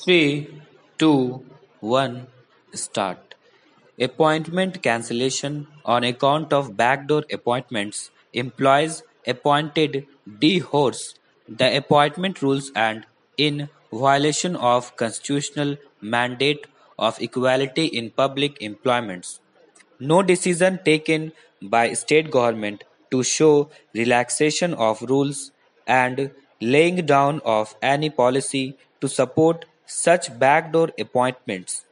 Three, two, one, start. Appointment cancellation on account of backdoor appointments. Employees appointed de-horse the appointment rules and in violation of constitutional mandate of equality in public employments. No decision taken by state government to show relaxation of rules and laying down of any policy to support such backdoor appointments.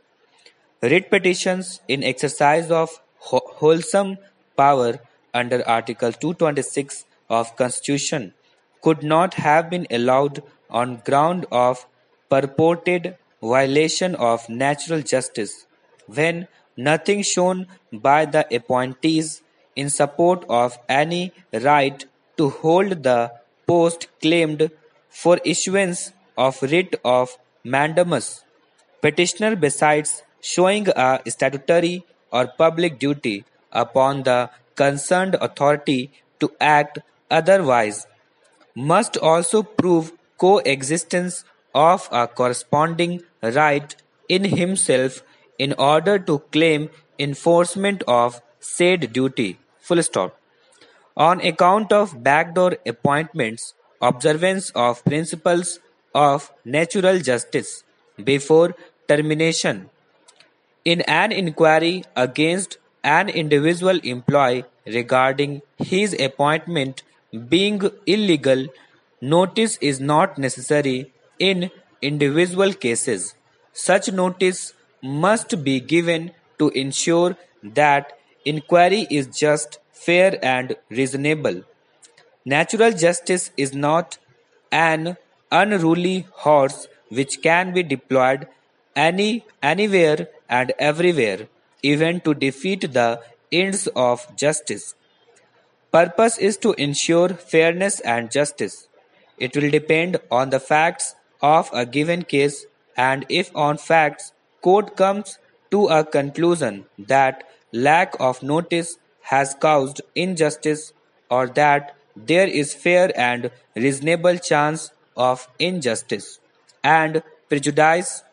Writ petitions in exercise of wholesome power under Article 226 of Constitution could not have been allowed on ground of purported violation of natural justice when nothing shown by the appointees in support of any right to hold the post claimed for issuance of writ of mandamus. Petitioner besides showing a statutory or public duty upon the concerned authority to act otherwise must also prove coexistence of a corresponding right in himself in order to claim enforcement of said duty. Full stop. On account of backdoor appointments, observance of principles of natural justice before termination in an inquiry against an individual employee regarding his appointment being illegal, notice is not necessary in individual cases. Such notice must be given to ensure that inquiry is just, fair, and reasonable. Natural justice is not an unruly horse which can be deployed anywhere and everywhere, even to defeat the ends of justice. Purpose is to ensure fairness and justice. It will depend on the facts of a given case, and if on facts court comes to a conclusion that lack of notice has caused injustice or that there is fair and reasonable chance of injustice and prejudice,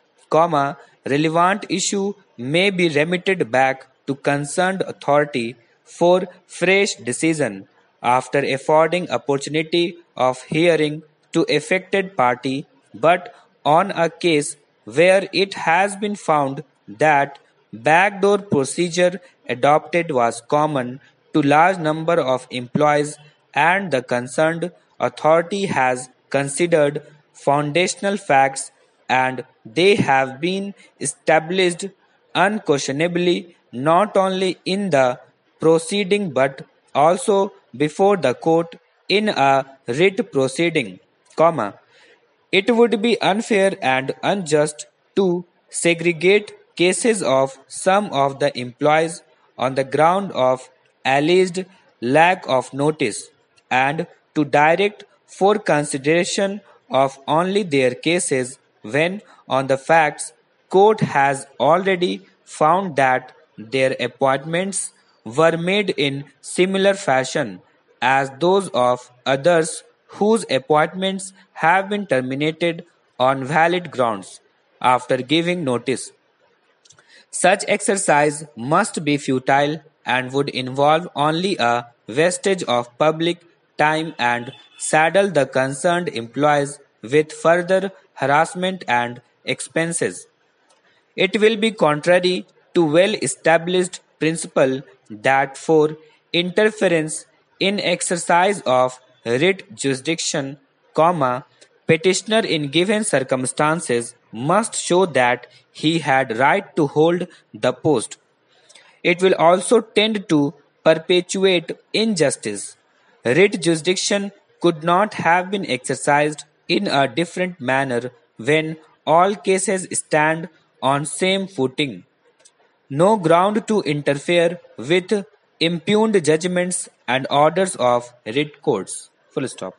relevant issue may be remitted back to concerned authority for fresh decision after affording opportunity of hearing to affected party, but on a case where it has been found that backdoor procedure adopted was common to large number of employees and the concerned authority has considered foundational facts and they have been established unquestionably not only in the proceeding but also before the court in a writ proceeding, it would be unfair and unjust to segregate cases of some of the employees on the ground of alleged lack of notice and to direct for consideration of only their cases when on the facts court has already found that their appointments were made in similar fashion as those of others whose appointments have been terminated on valid grounds after giving notice. Such exercise must be futile and would involve only a wastage of public time and saddle the concerned employees with further harassment and expenses. It will be contrary to well-established principle that for interference in exercise of writ jurisdiction, petitioner in given circumstances must show that he had right to hold the post. It will also tend to perpetuate injustice. Writ jurisdiction could not have been exercised in a different manner when all cases stand on same footing. No ground to interfere with impugned judgments and orders of writ courts. Full stop.